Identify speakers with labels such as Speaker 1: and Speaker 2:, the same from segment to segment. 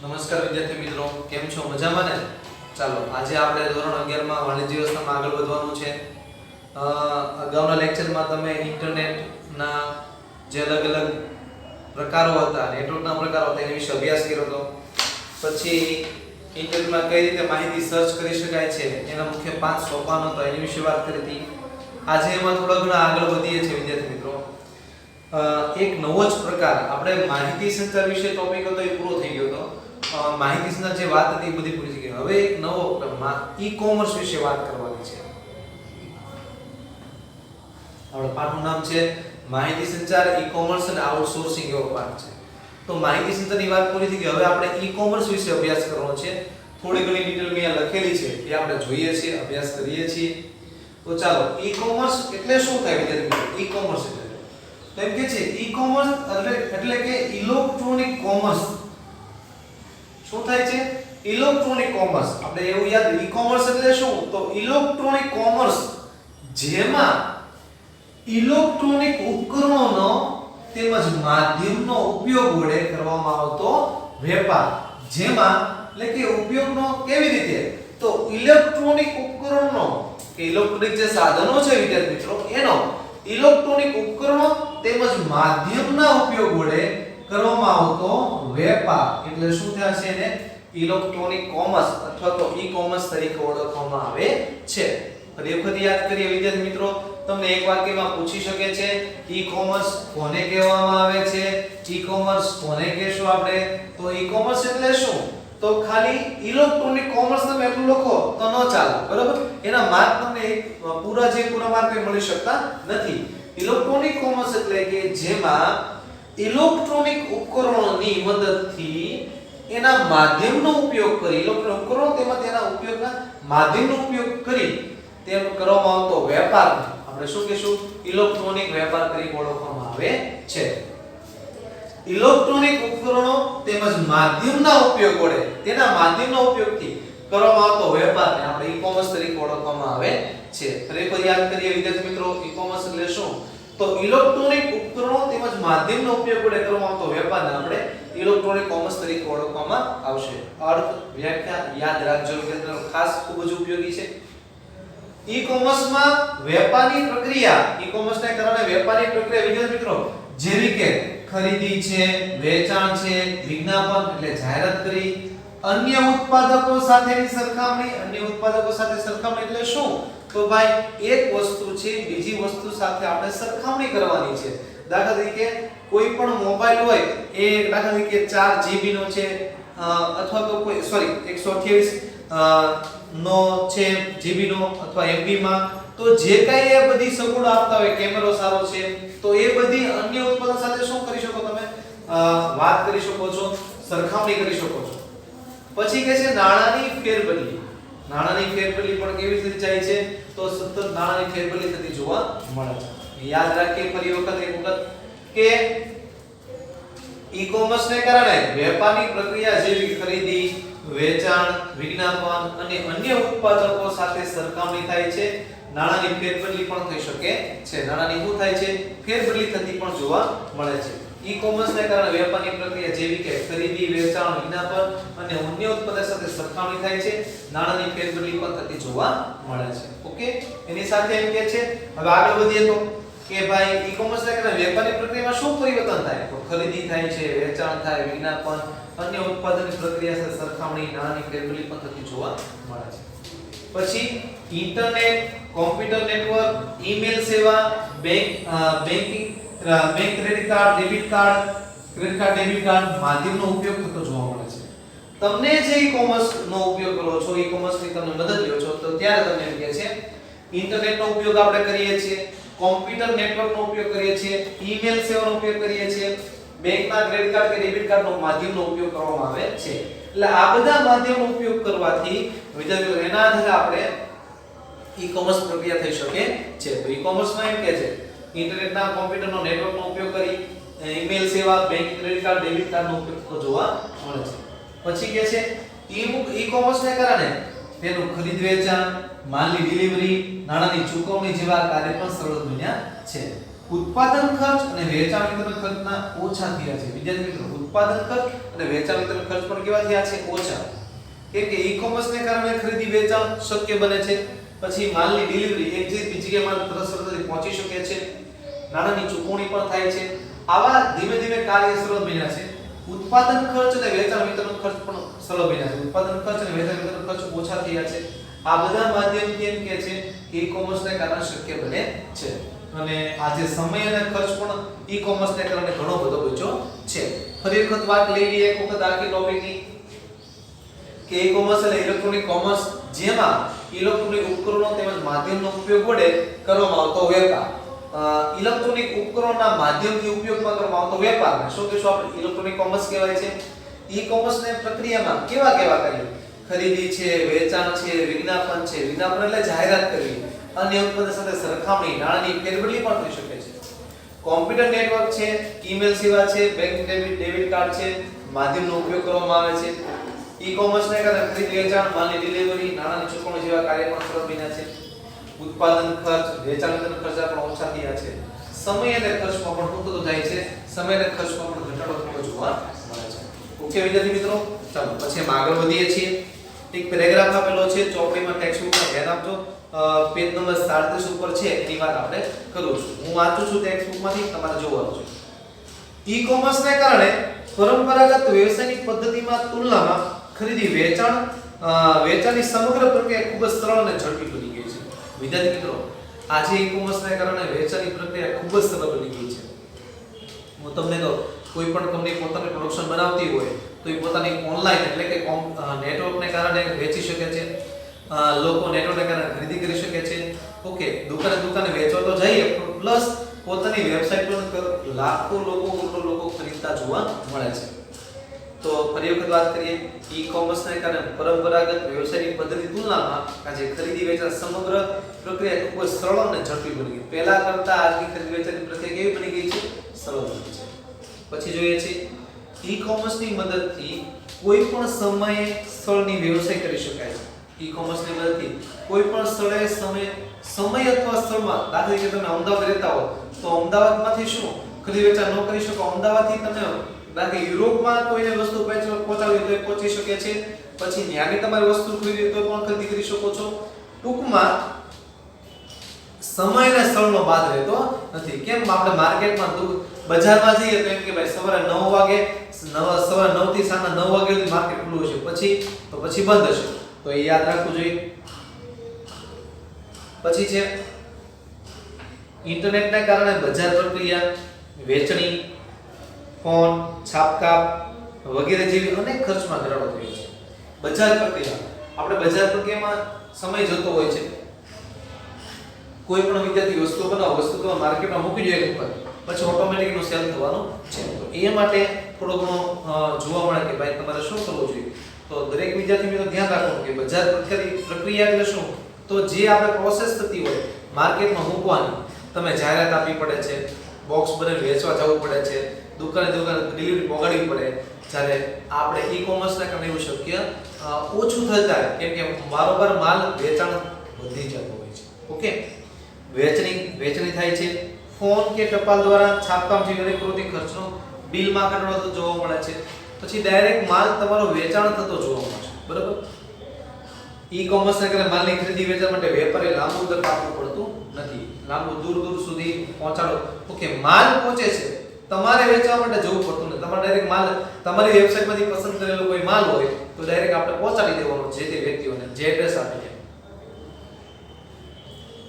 Speaker 1: નમસ્કાર વિદ્યાર્થી મિત્રો, કેમ છો? મજામાં ને? ચાલો આજે આપણે ધોરણ 11 માં વાણિજ્ય વ્યવસ્થામાં આગળ વધવાનું છે. અગાઉના લેક્ચરમાં તમે ઇન્ટરનેટના જે અલગ-અલગ પ્રકારો હતા, નેટવર્કના પ્રકારો હતા એના વિશે અભ્યાસ કર્યો હતો. પછી ઇન્ટરનેટમાં કઈ રીતે માહિતી સર્ચ કરી શકાય છે એના મુખ્ય 5 સોપાનો હતા એની વિશે વાત કરી હતી. આજે એમાં થોડા ઘણા આગળ વધીએ છીએ વિદ્યાર્થી મિત્રો. એક નવો જ પ્રકાર, આપણે માહિતી સંચાર વિશે ટોપિક હતો એ પૂરો થઈ ગયો હતો. માહિતી સંચાર જે વાત હતી એ બધી પૂરી થઈ ગઈ. હવે એક નવો ઈ-કોમર્સ વિશે વાત કરવાની છે. આપણા પાઠનું નામ છે માહિતી સંચાર, ઈ-કોમર્સ અને આઉટસોર્સિંગ એવો પાઠ છે. તો માહિતી સંચારની વાત પૂરી થઈ ગઈ. હવે આપણે ઈ-કોમર્સ વિશે અભ્યાસ કરવાનો છે. થોડી ઘણી ડિટેલ અહીંયા લખેલી છે એ આપણે જોઈએ છીએ, અભ્યાસ કરીએ છીએ. તો ચાલો, ઈ-કોમર્સ એટલે શું થાય વિદ્યાર્થી મિત્રો? ઈ-કોમર્સ એટલે તો એમ કે છે ઈ-કોમર્સ એટલે કે ઇલેક્ટ્રોનિક કોમર્સ. શું થાય છે? Electronic commerce. આપણે એવું યાદ, ઈ-કોમર્સ એટલે શું? તો ઇલેક્ટ્રોનિક કોમર્સ જેમાં ઇલેક્ટ્રોનિક ઉપકરણોનો તેમજ માધ્યમનો ઉપયોગ વડે કરવામાં આવતો વેપાર. જેમાં એટલે કે ઉપયોગનો કેવી રીતે? તો ઇલેક્ટ્રોનિક ઉપકરણનો કે ઇલેક્ટ્રોનિક જે સાધનો છે વિદ્યાર્થી મિત્રો એનો ઇલેક્ટ્રોનિક ઉપકરણો તેમજ માધ્યમના ઉપયોગ વડે કરવામાં આવતો વેપાર એટલે શું થાય છે? એને ઇલેક્ટ્રોનિક કોમર્સ અથવા તો ઈ-કોમર્સ તરીકે ઓળખવામાં આવે છે. ફરી વખત યાદ કરીએ વિદ્યાર્થી મિત્રો, તમને એક વાક્યમાં પૂછી શકે છે ઈ-કોમર્સ કોને કહેવામાં આવે છે? ઈ-કોમર્સ કોને કહેશું આપણે? તો ઈ-કોમર્સ એટલે શું? તો ખાલી ઇલેક્ટ્રોનિક કોમર્સ તમે એટલું લખો તો ન ચાલે, બરાબર? એના માર્ક તમને પૂરા માર્ક મળી શકતા નથી. ઇલેક્ટ્રોનિક કોમર્સ એટલે કે જેમાં ઇલેક્ટ્રોનિક ઉપકરણોની મદદથી એના માધ્યમનો ઉપયોગ કરી, ઇલેક્ટ્રોનિક ઉપકરણો તેમજ તેના ઉપયોગના માધ્યમનો ઉપયોગ કરી તેમ કરવામાં આવતો વેપાર આપણે શું કહીશું? ઇલેક્ટ્રોનિક વેપાર તરીકે ઓળખવામાં આવે છે. ઇલેક્ટ્રોનિક ઉપકરણો તેમજ માધ્યમના ઉપયોગ વડે તેના માધ્યમના ઉપયોગથી કરવામાં આવતો વેપારને આપણે ઈ-કોમર્સ તરીકે ઓળખવામાં આવે છે. ફરી યાદ કરીએ વિદ્યાર્થી મિત્રો, ઈ-કોમર્સ એટલે શું? તો ઇલેક્ટ્રોનિક ઉપકરણો તેમજ માધ્યમનો ઉપયોગ વડે કરવામાં આવતો વેપારને આપણે ઇલેક્ટ્રોનિક કોમર્સ તરીકે ઓળખવામાં આવશે. અર્થ, વ્યાખ્યા યાદ રાખજો વિદ્યાર્થીઓ, ખાસ ખૂબ જ ઉપયોગી છે. ઈ-કોમર્સમાં વેપારની પ્રક્રિયા, ઈ-કોમર્સને કારણે વેપારની પ્રક્રિયા વિદ્યાર્થી મિત્રો જેવી કે ખરીદી છે, વેચાણ છે, વિજ્ઞાપન એટલે જાહેરાત કરી, અન્ય ઉત્પાદકો સાથેની સરખામણી. અન્ય ઉત્પાદકો સાથે સરખામણી એટલે શું? તો ભાઈ એક વસ્તુ છે બીજી વસ્તુ સાથે આપણે સરખામણી કરવાની છે. દાખલા તરીકે કોઈ પણ મોબાઈલ હોય એ દાખલા તરીકે 4 GB નો છે અથવા તો કોઈ 128 નો છે GB નો અથવા MB માં, તો જે કાંઈ એ બધી સગવડો આપતા હોય, કેમેરો સારો છે, તો એ બધી અન્ય ઉત્પાદન સાથે શું કરી શકો તમે? વાત કરી શકો છો, સરખામણી કરી શકો છો. પછી કે છે નાણાંની ફેરબદલી. નાણાંની ફેરબદલી પણ કેવી રીતે થાય છે? તો સતત નાણાંની ફેરબદલી થતી જોવા મળે છે. યાદ રાખીએ ફરી એક વખત કે ઈ-કોમર્સ ને કારણે વેપારની પ્રક્રિયા જેવી ખરીદી, વેચાણ, વિજ્ઞાપન અને અન્ય ઉત્પાદકો સાથે સરખામણી થાય છે. નાણાંની ફેરબદલી પણ થઈ શકે છે. નાણાંની શું થાય છે? ફેરબદલી થતી પણ જોવા મળે છે. ઈ-કોમર્સ ને કારણે વેપારની પ્રક્રિયા જેવી કે ખરીદી, વેચાણ, વિજ્ઞાપન અને અન્ય ઉત્પાદક સાથે સરખામણી થાય છે. નાણાંની ફેરબદલી પણ થતી જોવા મળે છે. ઓકે, એની સાથે એમ કે છે, હવે આગળ વધીએ તો કે ભાઈ ઈ-કોમર્સ ને કારણે વેપારની પ્રક્રિયામાં શું પરિવર્તન થાય? તો ખરીદી થાય છે, વેચાણ થાય, વિજ્ઞાપન, અન્ય ઉત્પાદનની પ્રક્રિયા સાથે સરખામણી, નાણાંની ફેરબદલી પણ થતી જોવા મળે છે. પછી ઇન્ટરનેટ, કોમ્પ્યુટર નેટવર્ક, ઈમેલ સેવા, banking, bank credit card, debit card માધ્યમનો ઉપયોગ થતો જોવા મળે છે. તમને જે ઈ-કોમર્સ નો ઉપયોગ કરો છો, ઈ-કોમર્સ ની તમને મદદ લ્યો છો, તો ત્યારે તમને એમ કહે છે ઇન્ટરનેટનો ઉપયોગ આપણે કરીએ છીએ, કોમ્પ્યુટર નેટવર્કનો ઉપયોગ કરીએ છીએ, ઈમેલ સેવાનો ઉપયોગ કરીએ છીએ, બેંકના ક્રેડિટ કાર્ડ કે ડેબિટ કાર્ડનો માધ્યમનો ઉપયોગ કરવામાં આવે છે. એટલે આ બધા માધ્યમનો ઉપયોગ કરવાથી વિદ્યાર્થીઓ એના આધારે આપણે ઈ-કોમર્સ પ્રક્રિયા થઈ શકે છે. તો ઈ-કોમર્સમાં એમ કે છે ઇન્ટરનેટના, કોમ્પ્યુટરનો, નેટવર્કનો ઉપયોગ કરી ઈમેલ સેવા, બેંક ક્રેડિટ કાર્ડ, ડેબિટ કાર્ડનો ઉપયોગ જોવા મળે છે. પછી કે છે ઈ-કોમર્સને કારણે તેનું ખરીદ વેચાણ, માલની ડિલિવરી, નાણાંની ચૂકવણી જેવા કાર્ય પણ સરળ બન્યા છે. ઉત્પાદન ખર્ચ અને વેચાણ વિતરણ ખર્ચના ઓછા થયા છે. વિદ્યાર્થી મિત્રો ઉત્પાદન ખર્ચ અને વેચાણ વિતરણ ખર્ચ પણ કેવા થયા છે? ઓછા. કેમ કે ઈ કોમર્સને કારણે ખરીદી વેચાણ શક્ય બને છે. પછી માલની ડિલિવરી એક જગ્યાએ બીજી જગ્યાએ માલ સરળતાથી પહોંચી શકે છે. નાણાંની ચૂકવણી પણ થાય છે. આવા ધીમે ધીમે કાર્ય સરળ બન્યા છે. ઉત્પાદન ખર્ચ અને વેચાણ વિતરણ ખર્ચ પણ સરળ બન્યા છે. ઉત્પાદન ખર્ચ અને વેચાણ વિતરણ ખર્ચ ઓછા થયા છે. આ બધા માધ્યમથી એમ કહે છે કે ઈ કોમર્સને કારણે શક્ય બને છે. અને આજે સમય અને ખર્ચ પણ ઈ કોમર્સને કારણે ઘણો બધો બચ્યો છે. ફરી વખત વાત લઈ લઈએ એક વખત આખી ટોપિકની કે ઈ કોમર્સ એટલે ઇલેક્ટ્રોનિક કોમર્સ જેમાં ઇલેક્ટ્રોનિક ઉપકરણો તેમજ માધ્યમનો ઉપયોગ વડે કરવામાં આવતો વેપાર. ઇલેક્ટ્રોનિક ઉપકરણોના માધ્યમથી ઉપયોગમાં કરવામાં આવતો વેપારને શું કહેશું આપણે? ઇલેક્ટ્રોનિક કોમર્સ કહેવાય છે. ઈ કોમર્સને પ્રક્રિયામાં કેવા કેવા કાર્યો? ખરીદી છે, વેચાણ છે, વિજ્ઞાપન છે. વિજ્ઞાપન એટલે જાહેરાત કરવી. અન્ય ઉત્પાદન સાથે સરખામણી, નાણાંની ફેરબદલી પણ થઈ શકે છે. કોમ્પ્યુટર નેટવર્ક છે, ઈમેલ સેવા છે, બેંક ડેબિટ કાર્ડ છે, માધ્યમનો ઉપયોગ કરવામાં આવે છે. ઈ કોમર્સને કારણે ખરીદ વેચાણ, માલની ડિલિવરી, નાણાંની ચૂકવણી જેવા કાર્ય પણ સરળ બન્યા છે. ઉત્પાદન ખર્ચ, વેચાણ વિતરણ ખર્ચ પણ ઓછા થયા છે. સમય અને ખર્ચમાં પણ થતો જાય છે. સમય અને ખર્ચમાં પણ ઘટાડો થતો જોવા મળે છે. ઓકે વિદ્યાર્થી મિત્રો, ચાલો પછી અમે આગળ વધીએ છીએ. એક પેરેગ્રાફ આપેલો છે ચોપડીમાં, ટેક્સ્ટ બુકમાં ધ્યાન આપજો. પેજ નંબર 37 ઉપર છે એની વાત આપણે કરું છું. હું વાંચું છું ટેક્સ્ટ બુકમાંથી, તમારે જોવાનું છે. ઈ કોમર્સને કારણે પરંપરાગત વ્યવસાયિક પદ્ધતિમાં તુલનામાં ખરીદી વેચાણની સમગ્ર પ્રક્રિયા ખૂબ જ સરળ અને ઝડપી બની ગઈ છે. વિદ્યાર્થી મિત્રો, આજે ઈ કોમર્સને કારણે વેચાણની પ્રક્રિયા ખૂબ જ સરળ બની ગઈ છે. હું તમને કહું, કોઈ પણ કંપની પોતાની પ્રોડક્શન બનાવતી હોય તો એ પોતાની ઓનલાઈન એટલે કે નેટવર્કને કારણે વેચી શકે છે. લોકો નેટવર્કને કારણે ખરીદી કરી શકે છે. ઓકે, દુકાને વેચવા તો જઈએ, પ્લસ પોતાની વેબસાઈટ પર લાખો લોકો ખરીદતા જોવા મળે છે. તો ફરી વખત વાત કરીએ, ઈ કોમર્સને કારણે પરંપરાગત વ્યવસાયિક પદ્ધતિ તુલનામાં આજે ખરીદી વેચાણ સમગ્ર પ્રક્રિયા ખૂબ જ સરળ અને ઝડપી બની ગઈ. પહેલા કરતા આજની ખરીદી વેચાણની પ્રક્રિયા કેવી બની ગઈ છે? સરળ બની છે. પછી જોઈએ છે, ઈ કોમર્સની મદદથી કોઈ પણ સમયે સ્થળની વ્યવસાય કરી શકાય છે. ઈ કોમર્સની મદદથી કોઈ પણ સ્થળે સમય અથવા સ્થળમાં, દાખલા તરીકે તમે અમદાવાદ રહેતા હો તો અમદાવાદમાંથી શું ખરીદી વેચાણ ન કરી શકો? અમદાવાદથી તમે બાકી યુરોપમાં કોઈને વસ્તુ પહોંચાડવી તો એ પહોંચી શકે છે. પછી ત્યાંની તમારી વસ્તુ ખરીદવી તો પણ ખરીદી કરી શકો છો. ટૂંકમાં સમય અને સ્થળનો બાદ રહેતો નથી. કેમ? આપણે માર્કેટમાં બજારમાં જઈએ તો એમ કે ભાઈ સવારે 9 વાગે સવારે 9 થી સાંજના 9 વાગે સુધી માર્કેટ ખુલ્લું હશે, પછી બંધ હશે. તો એ યાદ રાખવું જોઈએ. પછી છે ઇન્ટરનેટને કારણે બજાર પ્રક્રિયા, વેચણી, ફોન, છાપકામ વગેરે જેવી અનેક ખર્ચમાં ઘટાડો થયો છે. બજાર પ્રક્રિયા, આપણે બજાર પ્રક્રિયામાં સમય જતો હોય છે. કોઈ પણ વિદ્યાર્થી વસ્તુ બનાવો, વસ્તુ તો માર્કેટમાં મૂકી જોઈએ ઉપર, પછી ઓટોમેટિક એનું સેલ થવાનું છે. તો એ માટે થોડો ઘણો જોવા મળે કે ભાઈ તમારે શું કરવું જોઈએ. તો દરેક વિદ્યાર્થી મિત્રો ધ્યાન રાખવાનું કે બજાર પ્રક્રિયા એટલે શું? તો જે આપણે પ્રોસેસ થતી હોય માર્કેટમાં મૂકવાની, તમે જાહેરાત આપવી પડે છે, બોક્સ બનાવી વેચવા જવું પડે છે, દુકાને ડિલિવરી પહોંચાડવી પડે. જ્યારે આપણે ઈ કોમર્સના કારણે એવું શક્ય ઓછું થતા, કેમ કે બારોબાર માલ વેચાણ વધી જતો હોય છે. ઓકે, વેચણી થાય છે. ફોન કે ટપાલ દ્વારા છાપકામ જેવી અનેક પ્રવૃત્તિ ખર્ચનો બિલમાં ઘટાડો થતો જોવા મળે છે. પછી ડાયરેક્ટ માલ તમારો વેચાણ થતો જોવા મળે છે. બરાબર? ઈ કોમર્સના કારણે માલની ખરીદી વેચાણ માટે વેપારી લાંબુ અંતર કાપવું પડતું નથી. લાંબુ દૂર સુધી પહોંચાડો. ઓકે, માલ પહોંચે છે, તમારે વેચવા માટે જવું પડતું નથી. તમારે ડાયરેક્ટ માલ તમારી વેબસાઈટમાંથી પસંદ કરેલો કોઈ માલ હોય તો ડાયરેક્ટ આપણે પહોંચાડી દેવાનો જે તે વ્યક્તિઓને જે એડ્રેસ આપે છે.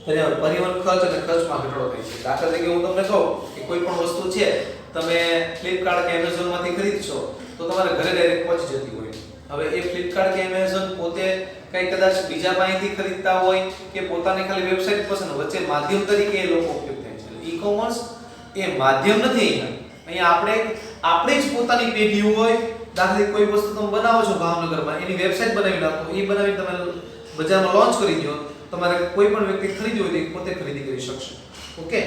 Speaker 1: પરિવહન ખર્ચ અને ખર્ચમાં ઘટાડો થાય છે. દાખલા તરીકે હું તમને કહું કે કોઈ પણ વસ્તુ છે તમે ફ્લિપકાર્ટ કે એમેઝોન માંથી ખરીદશો તો તમારે ઘરે ડાયરેક્ટ પહોંચી જતી હોય. હવે એ ફ્લિપકાર્ટ કે એમેઝોન પોતે કઈ કદાચ બીજા પાસેથી ખરીદતા હોય કે પોતાની ખાલી વેબસાઈટ પસંદ, વચ્ચે માધ્યમ તરીકે એ લોકો ઉપયોગ થાય છે. ઈ કોમર્સ એ માધ્યમ નથી. અહીંયા આપણે જ પોતાની પેઢી હોય. દાખલા તરીકે કોઈ વસ્તુ તમે બનાવો છો ભાવનગરમાં, એની વેબસાઈટ બનાવી નાખો, એ બનાવી તમે બજારમાં લોન્ચ કરી દો, તમારે કોઈ પણ વ્યક્તિ ખરીદવું હોય તો પોતે ખરીદી કરી શકશે. ઓકે,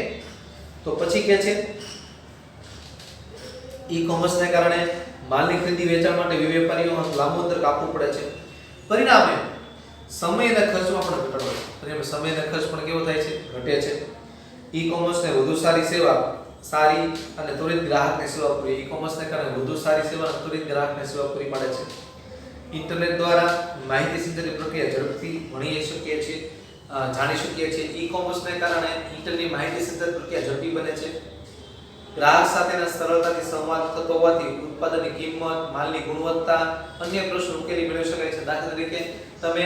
Speaker 1: તો પછી કે છે ઈ કોમર્સને કારણે માલની ખરીદી વેચાણ માટે વેપારીઓ લાંબુ અંતર કાપવું પડે છે. પરિણામે સમય અને ખર્ચમાં પણ ઘટાડો થાય છે. પરિણામે સમય અને ખર્ચ પણ કેવો થાય છે? ઘટે છે. ઈ કોમર્સને વધુ સારી સેવા સારી અને ત્વરિત ગ્રાહકને સેવા પૂરી ઈ કોમર્સને કારણે વધુ સારી સેવા અને ત્વરિત ગ્રાહકને સેવા પૂરી પાડે છે. ઇન્ટરનેટ દ્વારા માહિતી સિંચનની પ્રક્રિયા ઝડપથી ભણી શકીએ છીએ, જાણી શકીએ છીએ. ઈ કોમર્સને કારણે ઇન્ટરનેટની માહિતી સિંચન પ્રક્રિયા ઝડપી બને છે. ગ્રાહક સાથેના સરળતાથી સંવાદ થતો હોવાથી ઉત્પાદનની કિંમત, માલની ગુણવત્તા, અન્ય પ્રશ્નો ઉકેલી મેળવી શકાય છે. દાખલા તરીકે તમે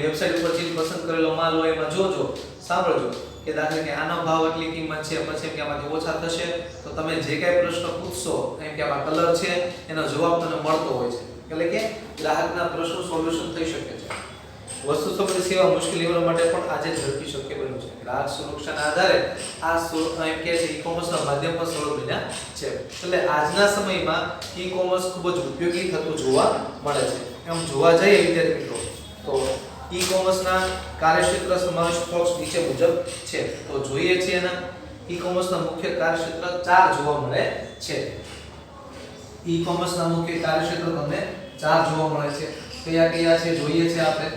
Speaker 1: વેબસાઇટ ઉપર જે પસંદ કરેલો માલ હોય એમાં જોજો, સાંભળજો કે દાખલા કે આનો ભાવ એટલી કિંમત છે, પછી કે આમાંથી ઓછા થશે, તો તમે જે કાંઈ પ્રશ્ન પૂછશો એમ કે આમાં કલર છે એનો જવાબ તમને મળતો હોય છે. એટલે કે ગ્રાહકના પ્રશ્નો સોલ્યુશન થઈ શકે છે. વસ્તુ સંબંધિત સેવા મુશ્કેલીઓ માટે પણ આજે ઝડપી શક્ય બન્યું છે. ગ્રાહક સુરક્ષાના આધારે આ એમ કે છે ઈ-કોમર્સના માધ્યમ પર સરળ બન્યા છે. એટલે આજના સમયમાં ઈ-કોમર્સ ખૂબ જ ઉપયોગી થતું જોવા મળે છે. એમ જોવા જઈએ વિદ્યાર્થી મિત્રો તો ઈ-કોમર્સના કાર્યક્ષેત્ર સમાવેશ બોક્સ નીચે મુજબ છે. તો જોઈએ છીએ એના ઈ-કોમર્સના મુખ્ય કાર્યક્ષેત્ર 4 જોવા મળે છે. ઈ-કોમર્સના મુખ્ય કાર્યક્ષેત્ર તમને 4 જોવા મળે છે. કયા કયા છે જોઈએ છે આપણે.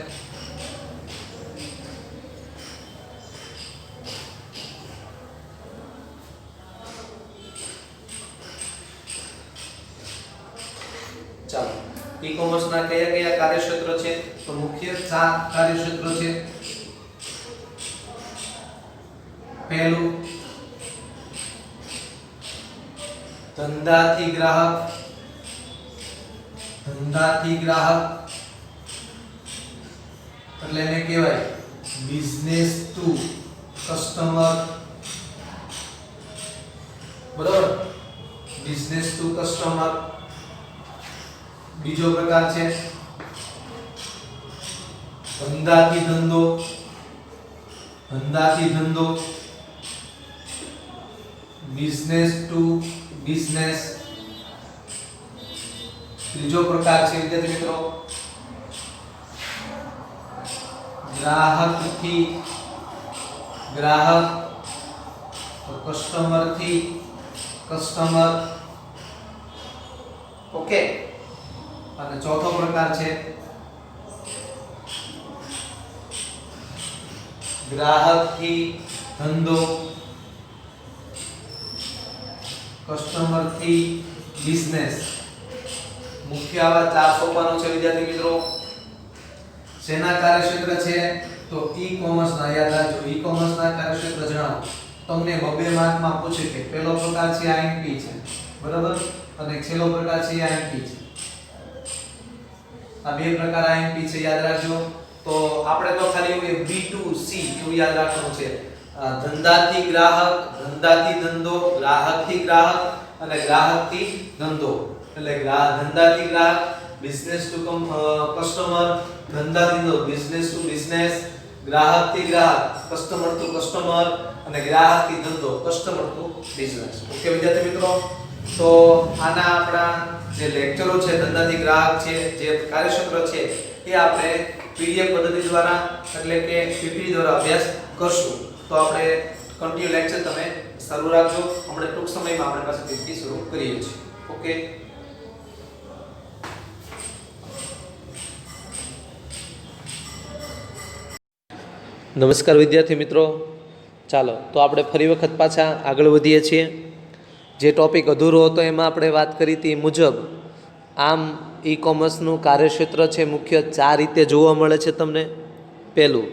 Speaker 1: ચાલો, ઈ-કોમર્સના કયા કયા કાર્યક્ષેત્ર છે? તો મુખ્ય 4 કાર્યક્ષેત્રો છે. પહેલું ધંધાથી ગ્રાહક, ધંધાથી ગ્રાહક એટલે એને કહેવાય બિઝનેસ ટુ કસ્ટમર. બરાબર, બિઝનેસ ટુ કસ્ટમર. બીજો પ્રકાર છે ધંધાથી ધંધો, ધંધાથી ધંધો, બિઝનેસ ટુ બિઝનેસ. ત્રીજો પ્રકાર છે વિદ્યાર્થી મિત્રો ગ્રાહકથી ગ્રાહક, કસ્ટમરથી કસ્ટમર. ઓકે. અને ચોથો પ્રકાર છે ગ્રાહકથી ધંધો, કસ્ટમરથી બિઝનેસ. મુખ્ય આવા 4 સોપાનો છે વિદ્યાર્થી મિત્રો. શેના કાર્યક્ષેત્ર છે? તો ઈ-કોમર્સના. યાદ રાખજો, ઈ-કોમર્સના કાર્યક્ષેત્ર જણાવો. તમને 2 માર્કમાં પૂછે કે પહેલો પ્રકાર છે આઈએમપી છે, બરાબર, અને છેલ્લો પ્રકાર છે આઈએમપી છે. આ 2 પ્રકાર આઈએમપી છે, યાદ રાખજો. તો આપણે તો ખાલી B2C એવું યાદ રાખવાનું છે. ધંધાથી ગ્રાહક, ધંધાથી ધંધો, ગ્રાહકથી ગ્રાહક અને ગ્રાહકથી ધંધો. એટલે ધંધાથી ગ્રાહક, બિઝનેસ ટુ કસ્ટમર, ધંધાથી ધંધો, બિઝનેસ ટુ બિઝનેસ, ગ્રાહકથી ગ્રાહક, કસ્ટમર ટુ કસ્ટમર અને ગ્રાહકથી ધંધો, કસ્ટમર ટુ બિઝનેસ. ઓકે વિદ્યાર્થી મિત્રો, તો આના આપણા જે લેક્ચરો છે ધંધાથી ગ્રાહક છે, જે કાર્યક્ષેત્ર છે એ આપણે પીડીએફ પદ્ધતિ દ્વારા એટલે કે પીપીટી દ્વારા અભ્યાસ કરશું. તો આપણે કન્ટિન્યુ લેક્ચર તમે શરૂ રાખજો. હમણાં ટૂંક સમયમાં આપણે પાસે પીપીટી શરૂ કરીએ છીએ. ઓકે. નમસ્કાર વિદ્યાર્થી મિત્રો, ચાલો તો આપણે ફરી વખત પાછા આગળ વધીએ છીએ. જે ટોપિક અધૂરો હતો એમાં આપણે વાત કરી હતી મુજબ આમ ઈ-કોમર્સનું કાર્યક્ષેત્ર છે મુખ્ય 4 રીતે જોવા મળે છે તમને. પહેલું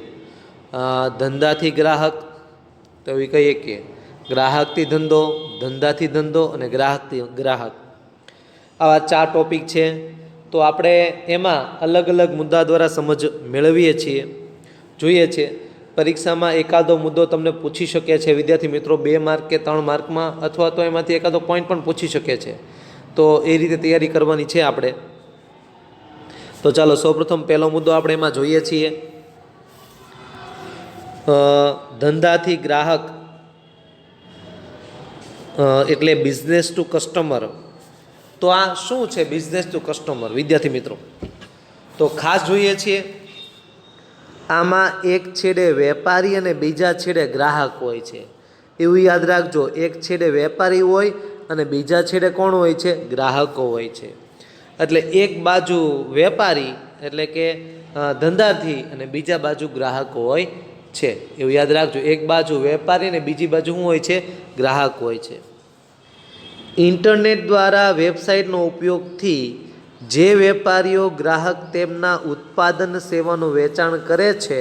Speaker 1: ધંધાથી ગ્રાહક, તો એ કહીએ કે ગ્રાહકથી ધંધો, ધંધાથી ધંધો અને ગ્રાહકથી ગ્રાહક. આવા 4 ટોપિક છે. તો આપણે એમાં અલગ અલગ મુદ્દા દ્વારા સમજ મેળવીએ છીએ, જોઈએ છીએ. પરીક્ષામાં એકાદો મુદ્દો તમને પૂછી શકે છે વિદ્યાર્થી મિત્રો, 2 માર્ક કે 3 માર્કમાં, અથવા તો એમાંથી એકાદો પોઈન્ટ પણ પૂછી શકે છે. તો એ રીતે તૈયારી કરવાની છે આપણે. તો ચાલો સૌપ્રથમ પહેલો મુદ્દો આપણે એમાં જોઈએ છીએ ધંધાથી ગ્રાહક એટલે બિઝનેસ ટુ કસ્ટમર. તો આ શું છે બિઝનેસ ટુ કસ્ટમર વિદ્યાર્થી મિત્રો? તો ખાસ જોઈએ છીએ આમાં એક છેડે વેપારી અને બીજા છેડે ગ્રાહક હોય છે. એવું યાદ રાખજો, એક છેડે વેપારી હોય અને બીજા છેડે કોણ હોય છે? ગ્રાહકો હોય છે. એટલે એક બાજુ વેપારી એટલે કે ધંધાથી અને બીજા બાજુ ગ્રાહકો હોય છે. એવું યાદ રાખજો, એક બાજુ વેપારી અને બીજી બાજુ શું હોય છે? ગ્રાહક હોય છે.
Speaker 2: ઇન્ટરનેટ દ્વારા વેબસાઇટનો ઉપયોગથી જે વેપારીઓ ગ્રાહક તેમના ઉત્પાદન સેવાનું વેચાણ કરે છે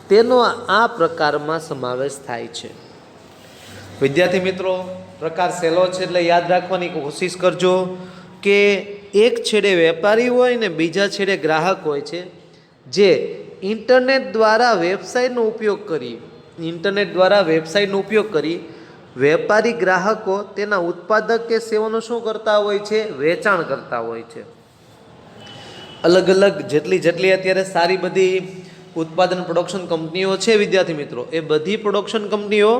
Speaker 2: તેનો આ પ્રકારમાં સમાવેશ થાય છે.
Speaker 1: વિદ્યાર્થી મિત્રો, પ્રકાર સહેલો છે એટલે યાદ રાખવાની કોશિશ કરજો કે એક છેડે વેપારી હોય ને બીજા છેડે ગ્રાહક હોય છે, જે ઇન્ટરનેટ દ્વારા વેબસાઇટનો ઉપયોગ કરી વેપારી ગ્રાહકો તેના ઉત્પાદક કે સેવાનું શું કરતા હોય છે? વેચાણ કરતા હોય છે. અલગ અલગ જેટલી અત્યારે સારી બધી ઉત્પાદન પ્રોડક્શન કંપનીઓ છે વિદ્યાર્થી મિત્રો, એ બધી પ્રોડક્શન કંપનીઓ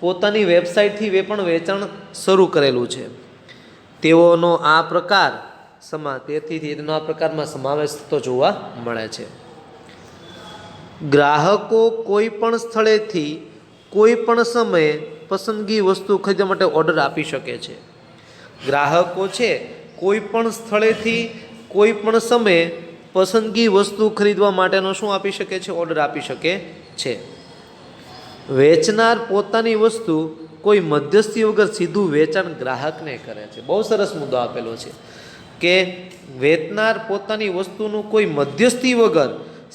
Speaker 1: પોતાની વેબસાઇટથી પણ વેચાણ શરૂ કરેલું છે. તેઓનો આ પ્રકારમાં સમાવેશ થતો જોવા મળે છે. ગ્રાહકો કોઈ પણ સ્થળેથી કોઈ પણ સમયે પસંદગી વસ્તુ ખરીદવા માટે ઓર્ડર આપી શકે છે. ગ્રાહકો છે કોઈ પણ સ્થળેથી કોઈ પણ સમયે પસંદગી વસ્તુ ખરીદવા માટેનો શું આપી શકે છે? ઓર્ડર આપી શકે છે. વેચનાર પોતાની વસ્તુ કોઈ મધ્યસ્થી વગર સીધું વેચાણ ગ્રાહકને કરે છે. બહુ સરસ મુદ્દો આપેલો છે કે વેચનાર પોતાની વસ્તુનું કોઈ મધ્યસ્થી વગર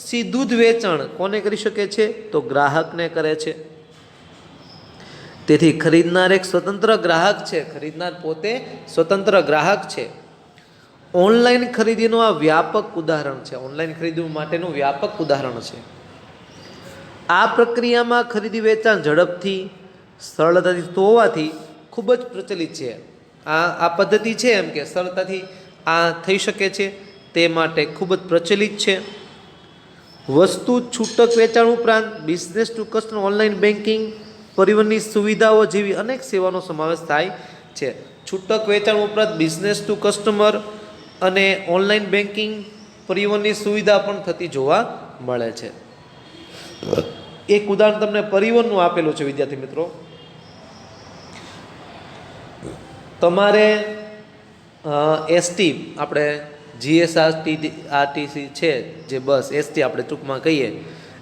Speaker 1: સીધું જ વેચાણ કોને કરી શકે છે? તો ગ્રાહકને કરે છે. તેથી ખરીદનાર એક સ્વતંત્ર ગ્રાહક છે. ખરીદનાર પોતે સ્વતંત્ર ગ્રાહક છે. ઓનલાઈન ખરીદીનું આ વ્યાપક ઉદાહરણ છે. ઓનલાઈન ખરીદી માટેનું વ્યાપક ઉદાહરણ છે. આ પ્રક્રિયામાં ખરીદી વેચાણ ઝડપથી સરળતાથી હોવાથી ખૂબ જ પ્રચલિત છે. આ પદ્ધતિ છે એમ કે સરળતાથી આ થઈ શકે છે તે માટે ખૂબ જ પ્રચલિત છે. વસ્તુ છૂટક વેચાણ ઉપરાંત business to customer, online banking, પરિવહનની સુવિધાઓ જેવી અનેક સેવાનો સમાવેશ થાય છે. છૂટક વેચાણ ઉપરાંત બિઝનેસ ટુ કસ્ટમર અને ઓનલાઈન બેન્કિંગ, પરિવહનની સુવિધા પણ થતી જોવા મળે છે. એક ઉદાહરણ તમને પરિવહનનું આપેલું છે વિદ્યાર્થી મિત્રો. તમારે એસટી, આપણે જીએસઆરટીસી છે જે બસ એસટી આપણે ટૂંકમાં કહીએ,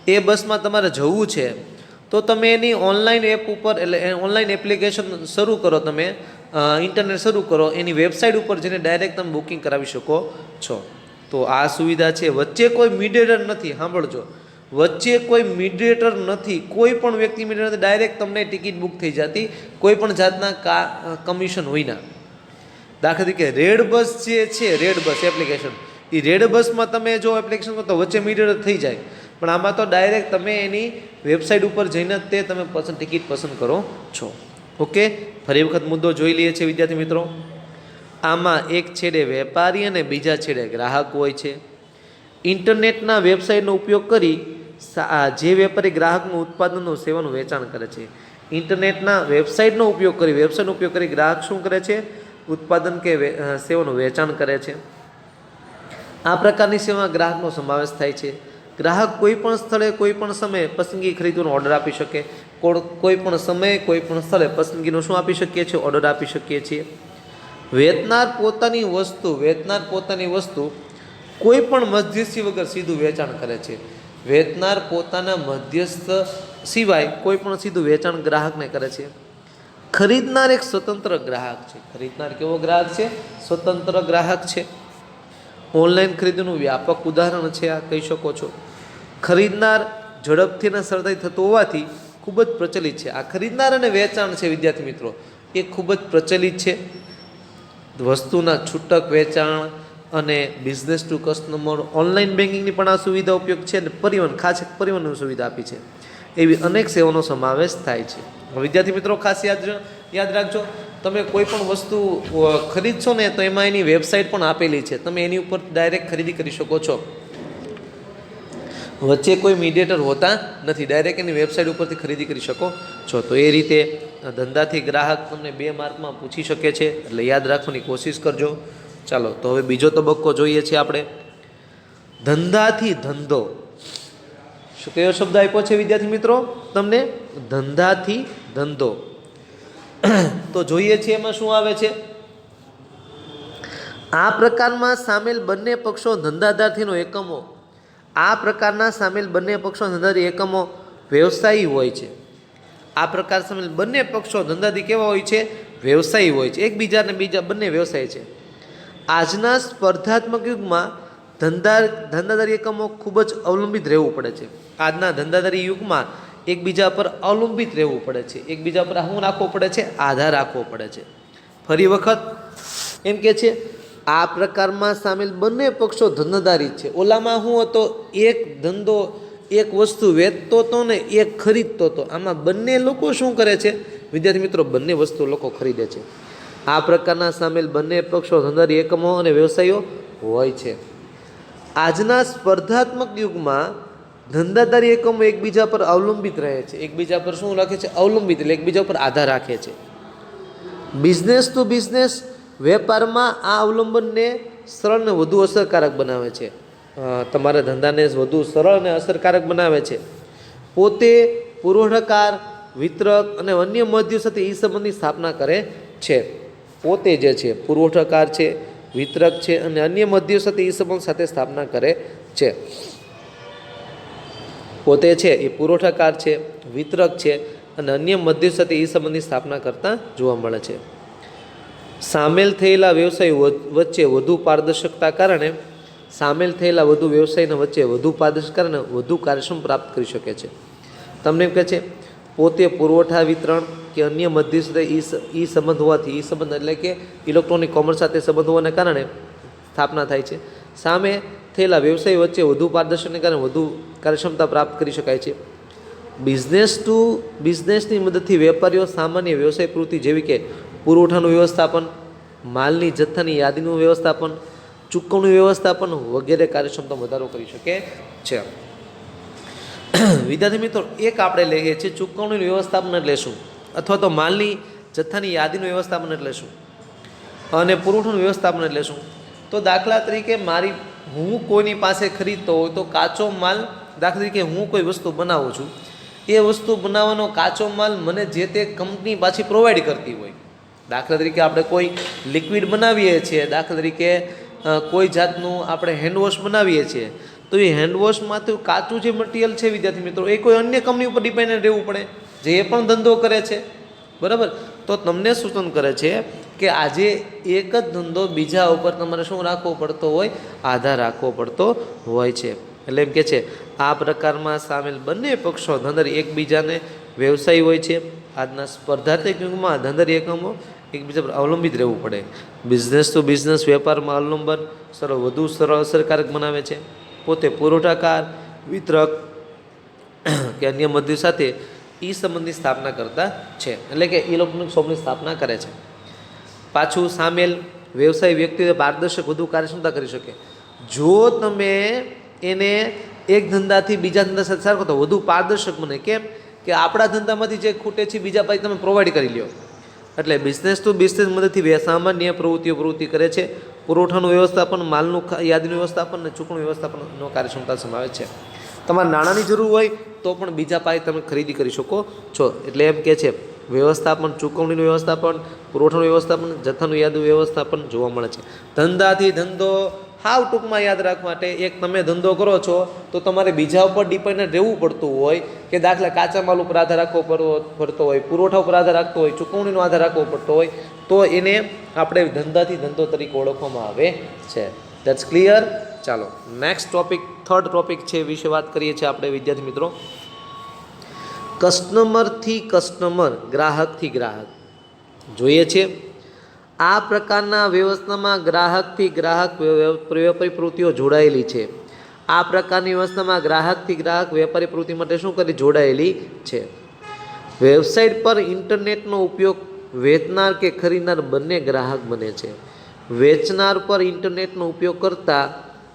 Speaker 1: એ બસમાં તમારે જવું છે તો તમે એની ઓનલાઈન એપ ઉપર એટલે ઓનલાઈન એપ્લિકેશન શરૂ કરો, તમે ઇન્ટરનેટ શરૂ કરો, એની વેબસાઇટ ઉપર જઈને ડાયરેક્ટ તમે બુકિંગ કરાવી શકો છો. તો આ સુવિધા છે. વચ્ચે કોઈ મીડિયેટર નથી. સાંભળજો, વચ્ચે કોઈ મીડિયેટર નથી, કોઈ પણ વ્યક્તિ મીડિયેટર નથી. ડાયરેક્ટ તમને ટિકિટ બુક થઈ જતી, કોઈ પણ જાતના કમિશન વિના. દાખલા તરીકે રેડ બસ જે છે, રેડ બસ એપ્લિકેશન, એ રેડ બસમાં તમે જો એપ્લિકેશન કરો તો વચ્ચે મીડિયેટર થઈ જાય, પણ આમાં તો ડાયરેક્ટ તમે એની વેબસાઇટ ઉપર જઈને તે તમે ટિકિટ પસંદ કરો છો. ઓકે, ફરી વખત મુદ્દો જોઈ લઈએ છીએ વિદ્યાર્થી મિત્રો. આમાં એક છેડે વેપારી અને બીજા છેડે ગ્રાહક હોય છે. ઇન્ટરનેટના વેબસાઇટનો ઉપયોગ કરી જે વેપારી ગ્રાહકનું ઉત્પાદનનું સેવાનું વેચાણ કરે છે. ઇન્ટરનેટના વેબસાઇટનો ઉપયોગ કરી ગ્રાહક શું કરે છે? ઉત્પાદન કે સેવાનું વેચાણ કરે છે. આ પ્રકારની સેવા ગ્રાહકનો સમાવેશ થાય છે. ગ્રાહક કોઈ પણ સ્થળે કોઈ પણ સમયે પસંદગી ખરીદવાનો ઓર્ડર આપી શકે. કોઈ પણ સમયે કોઈ પણ સ્થળે પસંદગીનો શું આપી શકીએ છીએ? ઓર્ડર આપી શકીએ છીએ. વેચનાર પોતાની વસ્તુ કોઈ પણ મધ્યસ્થી વગર સીધું વેચાણ કરે છે. વેચનાર પોતાના મધ્યસ્થ સિવાય કોઈ પણ સીધું વેચાણ ગ્રાહકને કરે છે. ખરીદનાર એક સ્વતંત્ર ગ્રાહક છે. ખરીદનાર કેવો ગ્રાહક છે? સ્વતંત્ર ગ્રાહક છે. ઓનલાઈન ખરીદીનું વ્યાપક ઉદાહરણ છે આ, કહી શકો છો. ખરીદનાર ઝડપથી અને સરળતાથી થતું હોવાથી ખૂબ જ પ્રચલિત છે. આ ખરીદનાર અને વેચાણ છે વિદ્યાર્થી મિત્રો, એ ખૂબ જ પ્રચલિત છે. વસ્તુના છૂટક વેચાણ અને બિઝનેસ ટુ કસ્ટમર, ઓનલાઈન બેન્કિંગની પણ આ સુવિધા ઉપયોગ છે. અને ખાસ પરિવહનની સુવિધા આપી છે. એવી અનેક સેવાનો સમાવેશ થાય છે. વિદ્યાર્થી મિત્રો ખાસ યાદ રાખજો, તમે કોઈ પણ વસ્તુ ખરીદશો ને તો એમાં એની વેબસાઇટ પણ આપેલી છે. તમે એની ઉપર ડાયરેક્ટ ખરીદી કરી શકો છો. વચ્ચે કોઈ મીડિયેટર હોતા નથી. ડાયરેક્ટ એની વેબસાઇટ ઉપરથી ખરીદી કરી શકો છો. તો એ રીતે ધંધાથી ગ્રાહક તમને 2 માર્કમાં પૂછી શકે છે, એટલે યાદ રાખવાની કોશિશ કરજો. ચાલો, તો હવે બીજો તબક્કો જોઈએ છીએ આપણે. ધંધાથી ધંધો. કયો શબ્દ આપ્યો છે વિદ્યાર્થી મિત્રો તમને? ધંધાથી ધંધો. તો જોઈએ છીએ એમાં શું આવે છે. આ પ્રકારમાં સામેલ બંને પક્ષો ધંધાદારી એકમો વ્યવસાયી હોય છે. આ પ્રકાર સામેલ બંને પક્ષો ધંધાથી કેવા હોય છે?
Speaker 2: વ્યવસાયી હોય છે, એકબીજાને બીજા બંને વ્યવસાય છે. આજના સ્પર્ધાત્મક યુગમાં ધંધાદારી એકમો ખૂબ જ અવલંબિત રહેવું પડે છે. આજના ધંધાદારી યુગમાં એકબીજા પર અવલંબિત રહેવું પડે છે, એકબીજા પર શું રાખવો પડે છે? આધાર રાખવો પડે છે. ફરી વખત એમ કે છે આ પ્રકારમાં સામેલ બંને પક્ષો ધંધાદારી છે. ઓલામાં શું હતો? એક ધંધો એક વસ્તુ વેચતો હતો ને એક ખરીદતો હતો. આમાં બંને લોકો શું કરે છે વિદ્યાર્થી મિત્રો? બંને વસ્તુ લોકો ખરીદે છે. આ પ્રકારના સામેલ બંને પક્ષો ધંધાદારી એકમો અને વ્યવસાયો હોય છે. આજના સ્પર્ધાત્મક યુગમાં ધંધાદારી એકમો એકબીજા પર અવલંબિત રહે છે. એકબીજા પર શું રાખે છે? અવલંબિત, એટલે એકબીજા પર આધાર રાખે છે. બિઝનેસ ટુ બિઝનેસ વેપારમાં આ અવલંબનને સરળ અને વધુ અસરકારક બનાવે છે. તમારા ધંધાને વધુ સરળ અને અસરકારક બનાવે છે. પોતે પુરવઠાકાર, વિતરક અને અન્ય મધ્ય સાથે એ સંબંધની સ્થાપના કરે છે. પોતે જે છે પુરવઠાકાર છે, વિતરક છે અને અન્ય મધ્યો સાથે એ સંબંધ સાથે સ્થાપના કરે છે. પોતે છે એ પુરવઠાકાર છે, વિતરક છે અને અન્ય મધ્યો સાથે એ સંબંધની સ્થાપના કરતા જોવા મળે છે. સામેલ થયેલા વ્યવસાયો વચ્ચે વધુ પારદર્શકતા કારણે વધુ કાર્યક્ષમ પ્રાપ્ત કરી શકે છે. તમને એમ કહે છે પોતે પુરવઠા, વિતરણ કે અન્ય મધ્ય સાથે ઈ સંબંધ હોવાથી, ઈ સંબંધ એટલે કે ઇલેક્ટ્રોનિક કોમર્સ સાથે સંબંધ હોવાને કારણે સ્થાપના થાય છે. સામે થયેલા વ્યવસાય વચ્ચે વધુ પારદર્શકને કારણે વધુ કાર્યક્ષમતા પ્રાપ્ત કરી શકાય છે. બિઝનેસ ટુ બિઝનેસની મદદથી વેપારીઓ સામાન્ય વ્યવસાય પ્રવૃત્તિ જેવી કે પુરવઠાનું વ્યવસ્થાપન, માલની જથ્થાની યાદીનું વ્યવસ્થાપન, ચૂકવણી વ્યવસ્થાપન વગેરે કાર્યક્ષમતા વધારો કરી શકે છે. વિદ્યાર્થી મિત્રો, એક આપણે લઈએ છીએ ચૂકવણીનું વ્યવસ્થાપન એટલે શું, અથવા તો માલની જથ્થાની યાદીનું વ્યવસ્થાપન એટલે શું, અને પુરવઠાનું વ્યવસ્થાપન એટલે શું. તો દાખલા તરીકે હું કોઈની પાસે ખરીદતો હોય તો કાચો માલ, દાખલા તરીકે હું કોઈ વસ્તુ બનાવું છું, એ વસ્તુ બનાવવાનો કાચો માલ મને જે તે કંપની પાછી પ્રોવાઈડ કરતી હોય. દાખલા તરીકે આપણે કોઈ લિક્વિડ બનાવીએ છીએ, દાખલા તરીકે કોઈ જાતનું આપણે હેન્ડવોશ બનાવીએ છીએ, તો એ હેન્ડવોશમાંથી કાચું જે મટીરિયલ છે વિદ્યાર્થી મિત્રો, એ કોઈ અન્ય કંપની ઉપર ડિપેન્ડન્ટ રહેવું પડે, જે એ પણ ધંધો કરે છે, બરાબર. તો તમને સૂચન કરે છે કે આજે એક જ ધંધો બીજા ઉપર તમારે શું રાખવો પડતો હોય? આધાર રાખવો પડતો હોય છે. એટલે એમ કે છે આ પ્રકારમાં સામેલ બંને પક્ષો ધંધાદારી એકબીજાને વ્યવસાયી હોય છે. આજના સ્પર્ધાત્મક યુગમાં ધંધાદારી એકમો એકબીજા પર અવલંબિત રહેવું પડે. બિઝનેસ ટુ બિઝનેસ વેપારમાં અવલંબન વધુ સરળ અસરકારક બનાવે છે. પોતે પુરવઠાકાર, વિતરક કે અન્ય મધ્ય સાથે ઈ સંબંધની સ્થાપના કરતા છે, એટલે કે ઇલેક્ટ્રોનિક શોપની સ્થાપના કરે છે. પાછું સામેલ વ્યવસાય વ્યક્તિઓ પારદર્શક વધુ કાર્યક્ષમતા કરી શકે. જો તમે એને એક ધંધાથી બીજા ધંધા સાથે સારખો તો વધુ પારદર્શક બને. કેમ કે આપણા ધંધામાંથી જે ખૂટે છે બીજા પાસે તમે પ્રોવાઈડ કરી લ્યો. એટલે બિઝનેસ ટુ બિઝનેસ મદદથી સામાન્ય પ્રવૃત્તિ કરે છે. પુરવઠાનું વ્યવસ્થાપન, માલનું યાદીનું વ્યવસ્થાપન અને ચૂકવણી વ્યવસ્થાપનનો કાર્યક્ષમતા સમાવે છે. તમારે નાણાંની જરૂર હોય તો પણ બીજા પાસે તમે ખરીદી કરી શકો છો. એટલે એમ કે છે વ્યવસ્થાપન, ચૂકવણીનું વ્યવસ્થાપન, પુરવઠાનું વ્યવસ્થાપન, જથ્થાનું યાદનું વ્યવસ્થાપન જોવા મળે છે. ધંધાથી ધંધો હાવ ટૂંકમાં યાદ રાખવા માટે, એક તમે ધંધો કરો છો તો તમારે બીજા ઉપર ડિપેન્ડન્ટ રહેવું પડતું હોય, કે દાખલા કાચા માલ ઉપર આધાર રાખવો પડતો હોય, પુરવઠા ઉપર આધાર રાખતો હોય, ચૂકવણીનો આધાર રાખવો પડતો હોય, તો એને આપણે ધંધાથી ધંધો તરીકે ઓળખવામાં આવે છે. That's clear. ચાલો નેક્સ્ટ ટોપિક, થર્ડ ટોપિક છે, વિશે વાત કરીએ છીએ આપણે વિદ્યાર્થી મિત્રો. કસ્ટમરથી કસ્ટમર, ગ્રાહકથી ગ્રાહક જોઈએ છે. આ પ્રકારના વ્યવસ્થામાં ગ્રાહકથી ગ્રાહક વેપારી પ્રવૃત્તિઓ જોડાયેલી છે. આ પ્રકારની વ્યવસ્થામાં ગ્રાહકથી ગ્રાહક વેપારી પ્રવૃત્તિ માટે શું કરી જોડાયેલી છે. વેબસાઇટ પર ઇન્ટરનેટનો ઉપયોગ વેચનાર કે ખરીદનાર બંને ગ્રાહક બને છે. વેચનાર પર ઇન્ટરનેટનો ઉપયોગ કરતા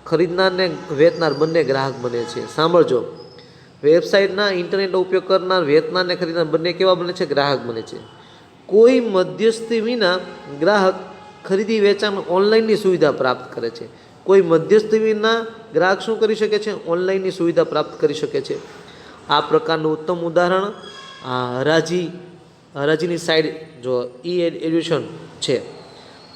Speaker 2: ખરીદનાર ને વેચનાર બંને ગ્રાહક બને છે. સાંભળજો, વેબસાઇટના ઇન્ટરનેટનો ઉપયોગ કરનાર વેચનાર ને ખરીદનાર બંને કેવા બને છે? ગ્રાહક બને છે. કોઈ મધ્યસ્થી વિના ગ્રાહક ખરીદી વેચાણ ઓનલાઈનની સુવિધા પ્રાપ્ત કરે છે. કોઈ મધ્યસ્થી વિના ગ્રાહક શું કરી શકે છે? ઓનલાઈનની સુવિધા પ્રાપ્ત કરી શકે છે. આ પ્રકારનું ઉત્તમ ઉદાહરણ હરાજીની સાઇટ જો એડ્યુશન છે.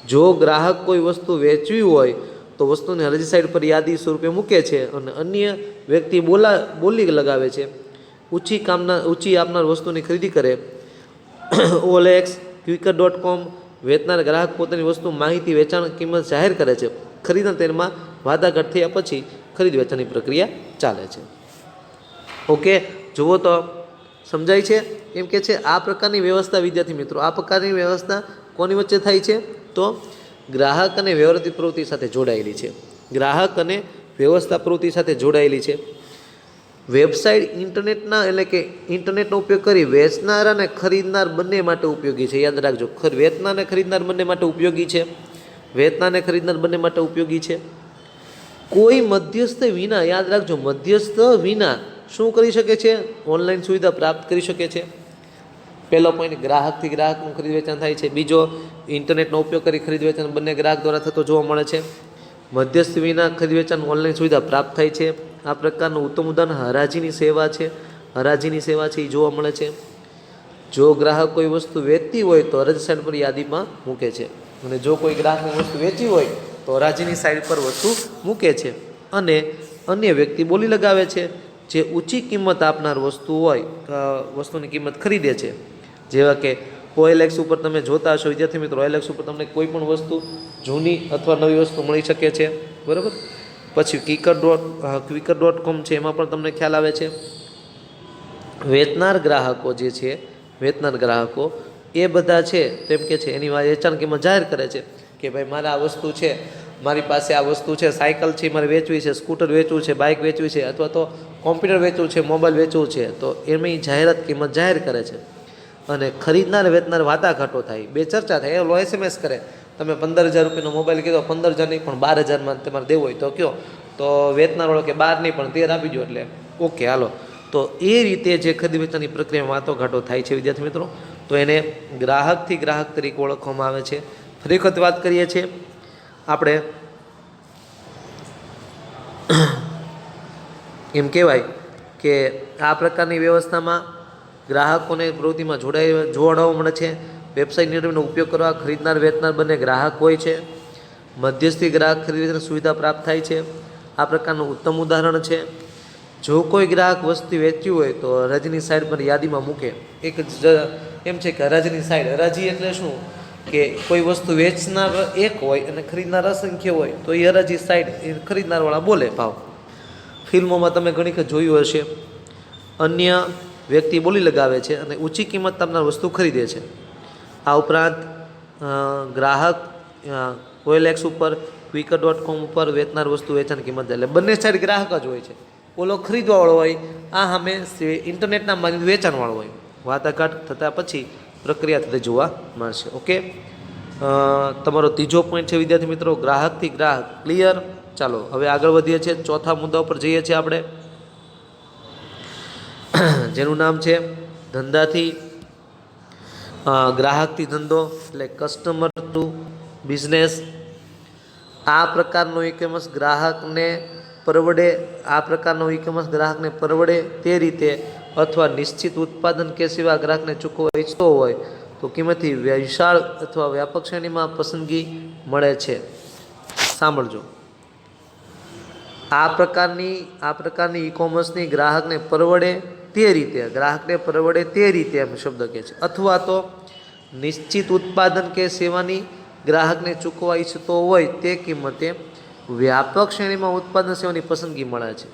Speaker 2: જો ગ્રાહક કોઈ વસ્તુ વેચવી હોય તો વસ્તુને હરાજી સાઇટ પર યાદી સ્વરૂપે મૂકે છે અને અન્ય વ્યક્તિ બોલી લગાવે છે. ઊંચી આપનાર વસ્તુની ખરીદી કરે. OLX, ક્વિકર.com વેચનાર ગ્રાહક પોતાની વસ્તુ માહિતી વેચાણ કિંમત જાહેર કરે છે. ખરીદનાર તેમાં વાટાઘાટ થયા પછી ખરીદ વેચાણની પ્રક્રિયા ચાલે છે. ઓકે, જુઓ તો સમજાય છે. એમ કે છે આ પ્રકારની વ્યવસ્થા વિદ્યાર્થી મિત્રો, આ પ્રકારની વ્યવસ્થા કોની વચ્ચે થાય છે? તો ગ્રાહક અને વ્યવહારિક પ્રવૃત્તિ સાથે જોડાયેલી છે. ગ્રાહક અને વ્યવસ્થા પ્રવૃત્તિ સાથે જોડાયેલી છે. વેબસાઇટ ઇન્ટરનેટના એટલે કે ઇન્ટરનેટનો ઉપયોગ કરી વેચનાર અને ખરીદનાર બંને માટે ઉપયોગી છે. યાદ રાખજો, વેચનાર અને ખરીદનાર બંને માટે ઉપયોગી છે. વેચનાર અને ખરીદનાર બંને માટે ઉપયોગી છે. કોઈ મધ્યસ્થ વિના, યાદ રાખજો, મધ્યસ્થ વિના શું કરી શકે છે? ઓનલાઈન સુવિધા પ્રાપ્ત કરી શકે છે. પહેલો પોઈન્ટ, ગ્રાહકથી ગ્રાહકનું ખરીદ વેચાણ થાય છે. બીજો, ઇન્ટરનેટનો ઉપયોગ કરી ખરીદ વેચાણ બંને ગ્રાહક દ્વારા થતો જોવા મળે છે. મધ્યસ્થ વિના ખરીદ વેચાણ ઓનલાઈન સુવિધા પ્રાપ્ત થાય છે. આ પ્રકારનું ઉત્તમ ઉદાહરણ હરાજીની સેવા છે. હરાજીની સેવા છે એ જોવા મળે છે. જો ગ્રાહક કોઈ વસ્તુ વેચતી હોય તો હરાજી સાઇટ પર યાદીમાં મૂકે છે, અને જો કોઈ ગ્રાહકની વસ્તુ વેચી હોય તો હરાજીની સાઇટ પર વસ્તુ મૂકે છે. અને અન્ય વ્યક્તિ બોલી લગાવે છે જે ઊંચી કિંમત આપનાર વસ્તુ હોય વસ્તુની કિંમત ખરીદે છે. જેવા કે OLX ઉપર તમે જોતા હશો વિદ્યાર્થી મિત્રો, OLX ઉપર તમને કોઈ પણ વસ્તુ જૂની અથવા નવી વસ્તુ મળી શકે છે, બરાબર. પછી ક્વિકર.com છે, એમાં પણ તમને ખ્યાલ આવે છે. વેચનાર ગ્રાહકો જે છે, વેચનાર ગ્રાહકો એ બધા છે તેમ કે છે એની વેચાણ કિંમત જાહેર કરે છે કે ભાઈ મારે આ વસ્તુ છે, મારી પાસે આ વસ્તુ છે, સાયકલ છે મારે વેચવી છે, સ્કૂટર વેચવું છે, બાઇક વેચવી છે, અથવા તો કોમ્પ્યુટર વેચવું છે, મોબાઈલ વેચવું છે, તો એની જાહેરાત કિંમત જાહેર કરે છે. અને ખરીદનાર વેચનાર વાટાઘાટો થાય, બે ચર્ચા થાય. એ SMS કરે, તમે 15,000 રૂપિયાનો મોબાઈલ કીધો, 15,000 નહીં પણ 12,000માં તમારે દેવો હોય તો કયો, તો વેચનારવાળો કે 12 નહીં પણ 13 આપી દો, એટલે ઓકે હાલો. તો એ રીતે જે ખરીદ વેચાણની પ્રક્રિયામાં વાટાઘાટો થાય છે વિદ્યાર્થી મિત્રો, તો એને ગ્રાહકથી ગ્રાહક તરીકે ઓળખવામાં આવે છે. ફરી વખત વાત કરીએ છીએ આપણે, એમ કહેવાય કે આ પ્રકારની વ્યવસ્થામાં ગ્રાહકોને પ્રવૃત્તિમાં જોડાવા મળે છે. વેબસાઇટ ઇન્ટરનેટનો ઉપયોગ કરવા ખરીદનાર વેચનાર બંને ગ્રાહક હોય છે. મધ્યસ્થી ગ્રાહક ખરીદ વેચાણ સુવિધા પ્રાપ્ત થાય છે. આ પ્રકારનું ઉત્તમ ઉદાહરણ છે. જો કોઈ ગ્રાહક વસ્તુ વેચવી હોય તો હરાજીની સાઇટ પર યાદીમાં મૂકે. એક એમ છે કે હરાજીની સાઇટ, હરાજી એટલે શું કે કોઈ વસ્તુ વેચનાર એક હોય અને ખરીદનાર અસંખ્ય હોય તો એ હરાજી સાઇટ એ ખરીદનારવાળા બોલે ભાવ. ફિલ્મોમાં તમે ઘણી વખત જોયું હશે, અન્ય વ્યક્તિ બોલી લગાવે છે અને ઊંચી કિંમત આપનાર વસ્તુ ખરીદે છે. આ ઉપરાંત ગ્રાહક OLX ઉપર, ક્વિકર.com ઉપર વેચનાર વસ્તુ વેચાણ કિંમત, એટલે બંને સાઈડ ગ્રાહક જ હોય છે. ઓલો ખરીદવાવાળો હોય, આ સામે ઇન્ટરનેટના માધ્યમથી વેચાણવાળો હોય. વાટાઘાટ થતાં પછી પ્રક્રિયા થતી જોવા મળશે. ઓકે, તમારો ત્રીજો પોઈન્ટ છે વિદ્યાર્થી મિત્રો, ગ્રાહકથી ગ્રાહક. ક્લિયર? ચાલો હવે આગળ વધીએ છીએ, ચોથા મુદ્દા ઉપર જઈએ છીએ આપણે, જેનું નામ છે ધંધાથી ગ્રાહકથી ધંધો, એટલે કસ્ટમર ટુ બિઝનેસ. આ પ્રકારનો ઈ કોમર્સ ગ્રાહકને પરવડે, આ પ્રકારનો ઈ કોમર્સ ગ્રાહકને પરવડે તે રીતે અથવા નિશ્ચિત ઉત્પાદન કે સેવા ગ્રાહકને ચૂકવવા ઈચ્છતો હોય તો કિંમતથી વિશાળ અથવા વ્યાપક શ્રેણીમાં પસંદગી મળે છે. સાંભળજો, આ પ્રકારની ઈ કોમર્સની ગ્રાહકને પરવડે તે રીતે, ગ્રાહકને પરવડે તે રીતે એમ શબ્દ કહે છે. અથવા તો નિશ્ચિત ઉત્પાદન કે સેવાની ગ્રાહકને ચૂકવવા ઈચ્છતો હોય તે કિંમતે વ્યાપક શ્રેણીમાં ઉત્પાદન સેવાની પસંદગી મળે છે.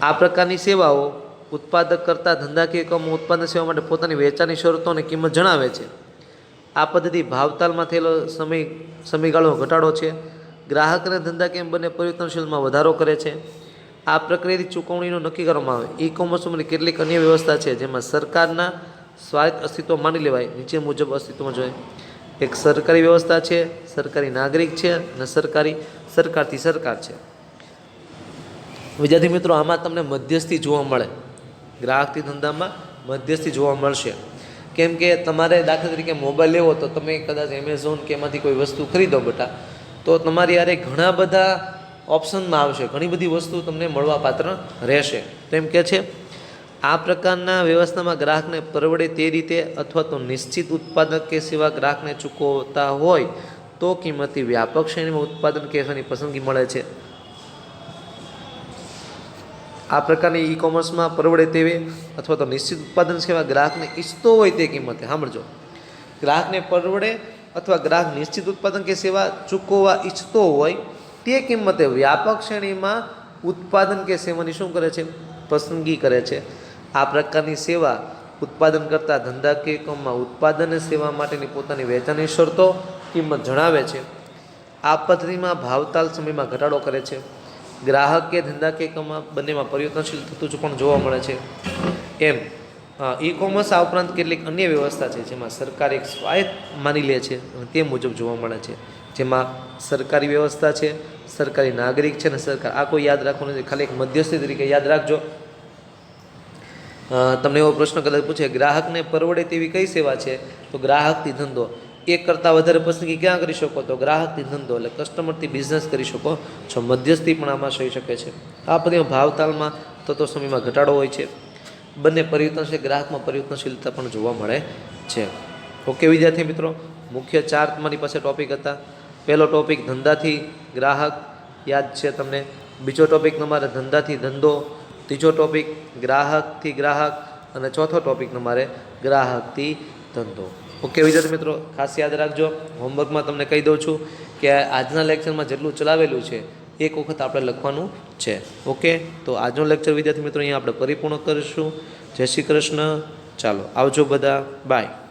Speaker 2: આ પ્રકારની સેવાઓ ઉત્પાદક કરતા ધંધાકીય એકમો ઉત્પાદન સેવા માટે પોતાની વેચાણની શરતો અને કિંમત જણાવે છે. આ પદ્ધતિ ભાવતાલમાં થયેલો સમયગાળો ઘટાડો છે. ગ્રાહક અને ધંધાકીય બંને પરિવર્તનશીલમાં વધારો કરે છે. આ પ્રક્રિયાથી ચૂકવણીનું નક્કી કરવામાં આવે. ઈ કોમર્સની કેટલીક અન્ય વ્યવસ્થા છે જેમાં સરકારના સ્વાયત્ત અસ્તિત્વ માની લેવાય નીચે મુજબ અસ્તિત્વમાં જોઈએ. એક સરકારી વ્યવસ્થા છે, સરકારી નાગરિક છે અને સરકારથી સરકાર છે. વિદ્યાર્થી મિત્રો, આમાં તમને મધ્યસ્થી જોવા મળે, ગ્રાહકથી ધંધામાં મધ્યસ્થી જોવા મળશે. કેમ કે તમારે દાખલા તરીકે મોબાઈલ લેવો તો તમે કદાચ એમેઝોન કે એમાંથી કોઈ વસ્તુ ખરીદો બેટા, તો તમારી યારે ઘણા બધા ઓપ્શનમાં આવશે, ઘણી બધી વસ્તુ તમને મળવા પાત્ર રહેશે. તો એમ કે છે આ પ્રકારના વ્યવસ્થામાં ગ્રાહકને પરવડે તે રીતે અથવા તો નિશ્ચિત ઉત્પાદક કે સેવા ગ્રાહકને ચૂકવતા હોય તો કિંમતથી વ્યાપક શ્રેણીમાં ઉત્પાદન કે સેવાની પસંદગી મળે છે. આ પ્રકારની ઈ કોમર્સમાં પરવડે તેવી અથવા તો નિશ્ચિત ઉત્પાદન સેવા ગ્રાહકને ઈચ્છતો હોય તે કિંમતે, સાંભળજો, ગ્રાહકને પરવડે અથવા ગ્રાહક નિશ્ચિત ઉત્પાદન કે સેવા ચૂકવવા ઈચ્છતો હોય તે કિંમતે વ્યાપક શ્રેણીમાં ઉત્પાદન કે સેવાની શું કરે છે? પસંદગી કરે છે. આ પ્રકારની સેવા ઉત્પાદન કરતા ધંધાકીય એકમમાં ઉત્પાદન અને સેવા માટેની પોતાની વેચાણની શરતો કિંમત જણાવે છે. આ પદ્ધતિમાં ભાવતાલ સમયમાં ઘટાડો કરે છે. ગ્રાહક કે ધંધાકીય એકમમાં બંનેમાં પરિવર્તનશીલ થતું પણ જોવા મળે છે. એમ ઈ કોમર્સ આ ઉપરાંત કેટલીક અન્ય વ્યવસ્થા છે જેમાં સરકાર એક સ્વાયત્ત માની લે છે અને તે મુજબ જોવા મળે છે, જેમાં સરકારી વ્યવસ્થા છે, સરકારી નાગરિક છે અને સરકાર. આ કોઈ યાદ રાખવાનું નથી, ખાલી એક મધ્યસ્થી તરીકે યાદ રાખજો. તમને એવો પ્રશ્ન કદાચ પૂછે, ગ્રાહકને પરવડે તેવી કઈ સેવા છે? તો ગ્રાહકથી ધંધો. એક કરતાં વધારે પસંદગી ક્યાં કરી શકો? તો ગ્રાહકથી ધંધો, એટલે કસ્ટમરથી બિઝનેસ કરી શકો છો. મધ્યસ્થી પણ આમાં થઈ શકે છે. આ પદ્ધતિમાં ભાવતાલમાં થતો સમયમાં ઘટાડો હોય છે. બંને પરિવર્તનશીલ, ગ્રાહકમાં પરિવર્તનશીલતા પણ જોવા મળે છે. ઓકે વિદ્યાર્થી મિત્રો, મુખ્ય 4 તમારી પાસે ટોપિક હતા. પહેલો ટોપિક ધંધાથી ગ્રાહક, યાદ છે તમને. બીજો ટોપિક તમારે ધંધાથી ધંધો. ત્રીજો ટોપિક ગ્રાહકથી ગ્રાહક. અને ચોથો ટોપિક તમારે ગ્રાહકથી ધંધો. ઓકે વિદ્યાર્થી મિત્રો, ખાસ યાદ રાખજો. હોમવર્કમાં તમને કહી દઉં છું કે આજના લેક્ચરમાં જેટલું ચલાવેલું છે એક વખત આપણે લખવાનું છે. ઓકે, તો આજનો લેક્ચર વિદ્યાર્થી મિત્રો અહીંયા આપણે પરિપૂર્ણ કરીશું. જય શ્રી કૃષ્ણ. ચાલો આવજો બધા, બાય.